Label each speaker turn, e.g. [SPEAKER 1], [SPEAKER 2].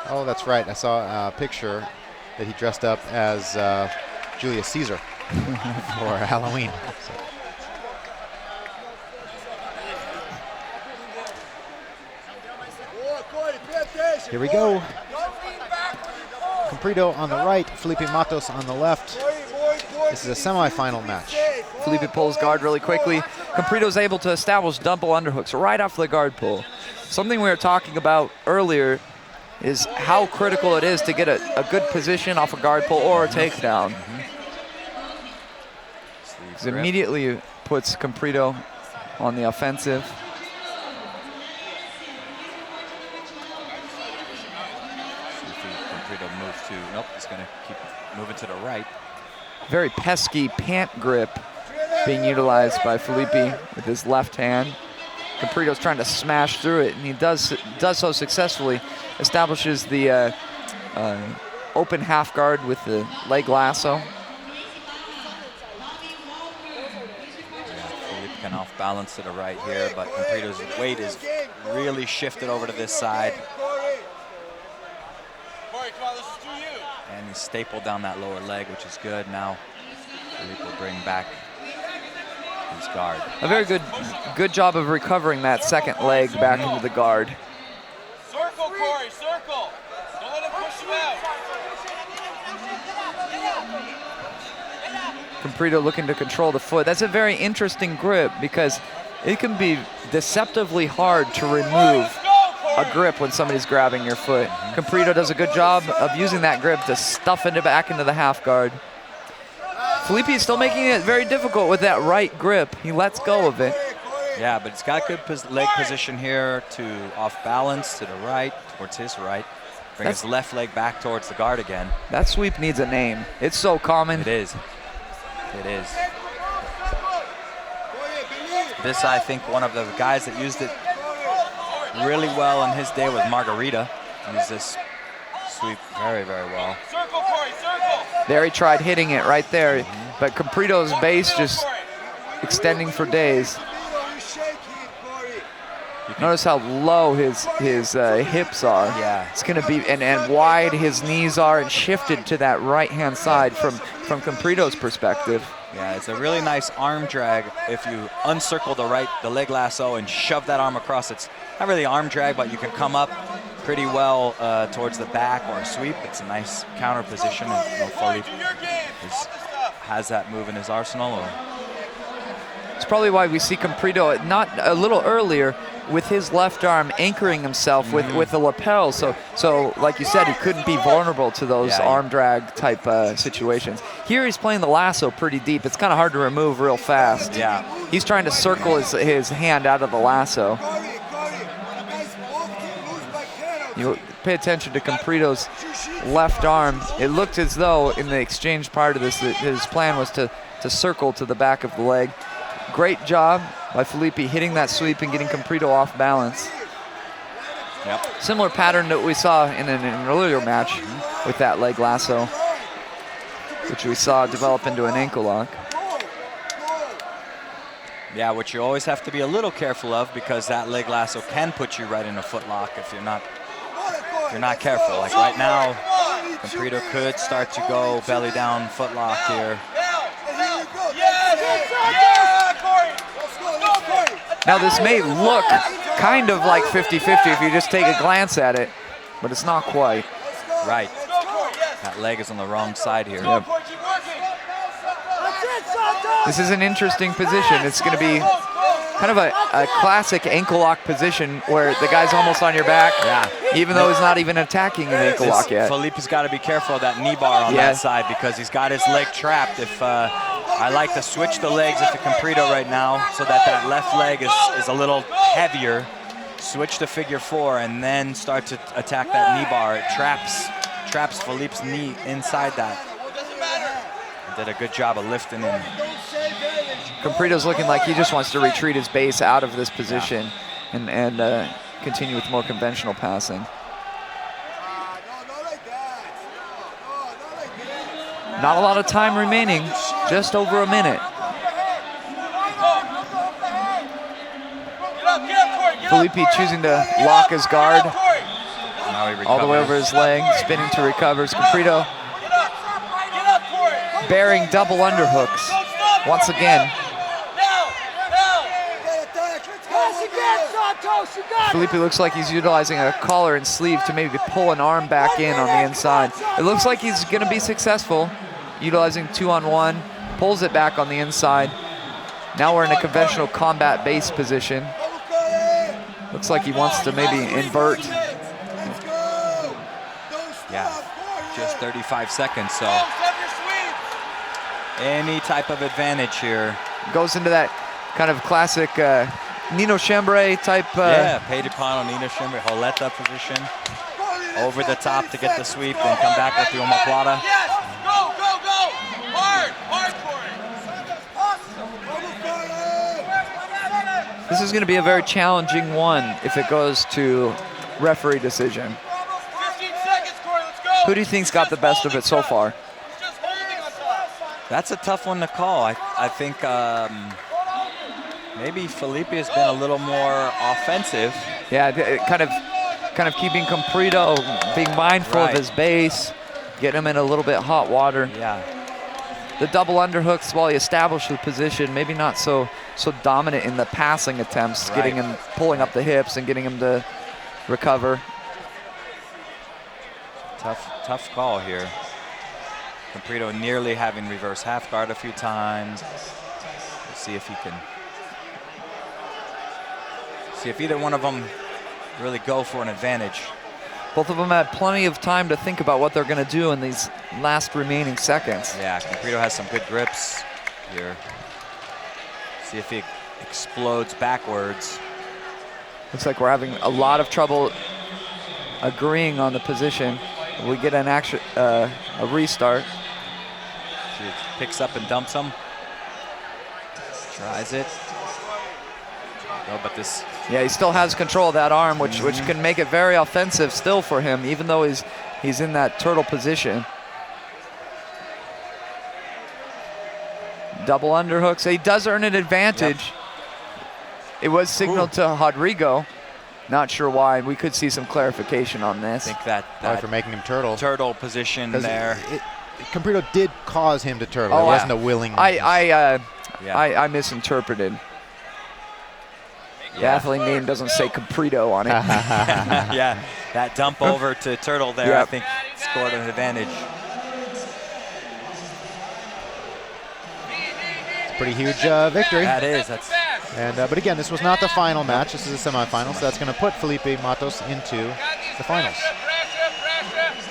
[SPEAKER 1] Oh, that's right. I saw a picture that he dressed up as Julius Caesar for Halloween. So. Here we go. Comprito on the right, Filippi Mattos on the left. This is a semifinal match.
[SPEAKER 2] Filippi pulls guard really quickly. Comprito's able to establish double underhooks right off the guard pull. Something we were talking about earlier is how critical it is to get a good position off a guard pull or a takedown. It immediately puts Comprito on the offensive.
[SPEAKER 3] Comprito moves to, nope, he's going to keep moving to the right.
[SPEAKER 2] Very pesky pant grip being utilized by Filippi with his left hand. Comprito's trying to smash through it, and he does so successfully. Establishes the open half guard with the leg lasso.
[SPEAKER 3] Filippi can off balance to the right here, but Comprito's weight is really shifted over to this side. And he's stapled down that lower leg, which is good. Now Filippi will bring back his guard.
[SPEAKER 2] A very good job of recovering that second leg back into the guard.
[SPEAKER 4] Circle, Corey, circle. Don't let him push him out.
[SPEAKER 2] Comprito looking to control the foot. That's a very interesting grip because it can be deceptively hard to remove a grip when somebody's grabbing your foot. Comprito does a good job of using that grip to stuff it back into the half guard. Filippi is still making it very difficult with that right grip. He lets go of it.
[SPEAKER 3] Yeah, but he's got good leg position here to off balance to the right, towards his right. Bring his left leg back towards the guard again.
[SPEAKER 2] That sweep needs a name. It's so common.
[SPEAKER 3] It is. It is. This, I think, one of the guys that used it really well in his day was Margarita. Used this sweep very, very well.
[SPEAKER 4] Circle, Corey, circle.
[SPEAKER 2] There he tried hitting it right there, but Comprito's base just extending for days. Notice how low his hips are.
[SPEAKER 3] Yeah.
[SPEAKER 2] It's going to be, and wide his knees are, and shifted to that right-hand side from Comprito's perspective.
[SPEAKER 3] Yeah, it's a really nice arm drag if you uncircle the leg lasso and shove that arm across. It's not really arm drag, but you can come up pretty well towards the back or a sweep. It's a nice counter position, and Filippi has that move in his arsenal.
[SPEAKER 2] It's probably why we see Comprito not a little earlier with his left arm anchoring himself with the lapel. So like you said, he couldn't be vulnerable to those arm drag type situations. Here he's playing the lasso pretty deep. It's kind of hard to remove real fast.
[SPEAKER 3] Yeah.
[SPEAKER 2] He's trying to circle his hand out of the lasso. You pay attention to Comprito's left arm. It looked as though in the exchange prior to this, his plan was to circle to the back of the leg. Great job by Filippi hitting that sweep and getting Comprito off balance.
[SPEAKER 3] Yep.
[SPEAKER 2] Similar pattern that we saw in an earlier match with that leg lasso, which we saw develop into an ankle lock.
[SPEAKER 3] Yeah, which you always have to be a little careful of, because that leg lasso can put you right in a foot lock if you're not careful. Like right now, Comprito could start to go belly down foot lock here.
[SPEAKER 2] Now this may look kind of like 50-50 if you just take a glance at it, but it's not quite.
[SPEAKER 3] Right. That leg is on the wrong side here.
[SPEAKER 2] Yep. This is an interesting position. It's going to be kind of a classic ankle lock position where the guy's almost on your back, even though he's not even attacking an ankle lock yet.
[SPEAKER 3] Filippi's got to be careful of that knee bar on that side, because he's got his leg trapped. If I like to switch the legs if you're Comprito right now, so that left leg is a little heavier. Switch to figure 4 and then start to attack that knee bar. It traps Filippi's knee inside that. Did a good job of lifting in.
[SPEAKER 2] Comprito's looking like he just wants to retreat his base out of this position and continue with more conventional passing. Not a lot of time remaining, just over a minute.
[SPEAKER 4] Get up, Corey,
[SPEAKER 2] Filippi choosing to lock his guard.
[SPEAKER 3] Now Now he recovers.
[SPEAKER 2] All the way over his leg, spinning to recovers. Comprito bearing double underhooks once again. Filippi looks like he's utilizing a collar and sleeve to maybe pull an arm back in on the inside. It looks like he's going to be successful, utilizing 2-on-1, pulls it back on the inside. Now we're in a conventional combat base position. Looks like he wants to maybe invert.
[SPEAKER 3] Yeah, just 35 seconds, so any type of advantage here.
[SPEAKER 2] Goes into that kind of classic Nino Chambray type.
[SPEAKER 3] Yeah, Pedro Pano, Nino Chambray, Holeta position. Over the top to get the sweep, then come back with the omoplata.
[SPEAKER 4] Yes, go, go, go. Hard for it.
[SPEAKER 2] This is going to be a very challenging one if it goes to referee decision.
[SPEAKER 4] 15 seconds, Corey, let's go.
[SPEAKER 2] Who do you think's got the best of it so far?
[SPEAKER 4] Just holding on top.
[SPEAKER 3] That's a tough one to call. I think maybe Filippi has been a little more offensive.
[SPEAKER 2] Yeah, kind of keeping Comprito, being mindful of his base, getting him in a little bit hot water.
[SPEAKER 3] Yeah.
[SPEAKER 2] The double underhooks, while he established the position, maybe not so dominant in the passing attempts, getting him, pulling up the hips and getting him to recover.
[SPEAKER 3] Tough call here. Comprito nearly having reverse half guard a few times. Let's see if he can. See if either one of them really go for an advantage.
[SPEAKER 2] Both of them had plenty of time to think about what they're going to do in these last remaining seconds.
[SPEAKER 3] Yeah, Comprito has some good grips here. See if he explodes backwards.
[SPEAKER 2] Looks like we're having a lot of trouble agreeing on the position. We get an a restart.
[SPEAKER 3] See, it picks up and dumps him. Tries it. Oh, but this.
[SPEAKER 2] Yeah, he still has control of that arm, which can make it very offensive still for him, even though he's in that turtle position. Double underhooks. He does earn an advantage. Yep. It was signaled to Rodrigo. Not sure why. We could see some clarification on this.
[SPEAKER 3] I think that
[SPEAKER 1] for making him turtle.
[SPEAKER 3] Turtle position there.
[SPEAKER 1] Comprito did cause him to turtle. It wasn't a willing.
[SPEAKER 2] I misinterpreted. The
[SPEAKER 3] Yeah.
[SPEAKER 2] athlete name doesn't say Comprito on it.
[SPEAKER 3] Yeah, that dump over to turtle there,
[SPEAKER 2] Yep.
[SPEAKER 3] I think, scored an advantage.
[SPEAKER 1] It's a pretty huge victory.
[SPEAKER 3] That is. That's.
[SPEAKER 1] And but again, this was not the final match. This is a semifinal, so that's going to put Filippi Mattos into the finals.
[SPEAKER 4] Pressure.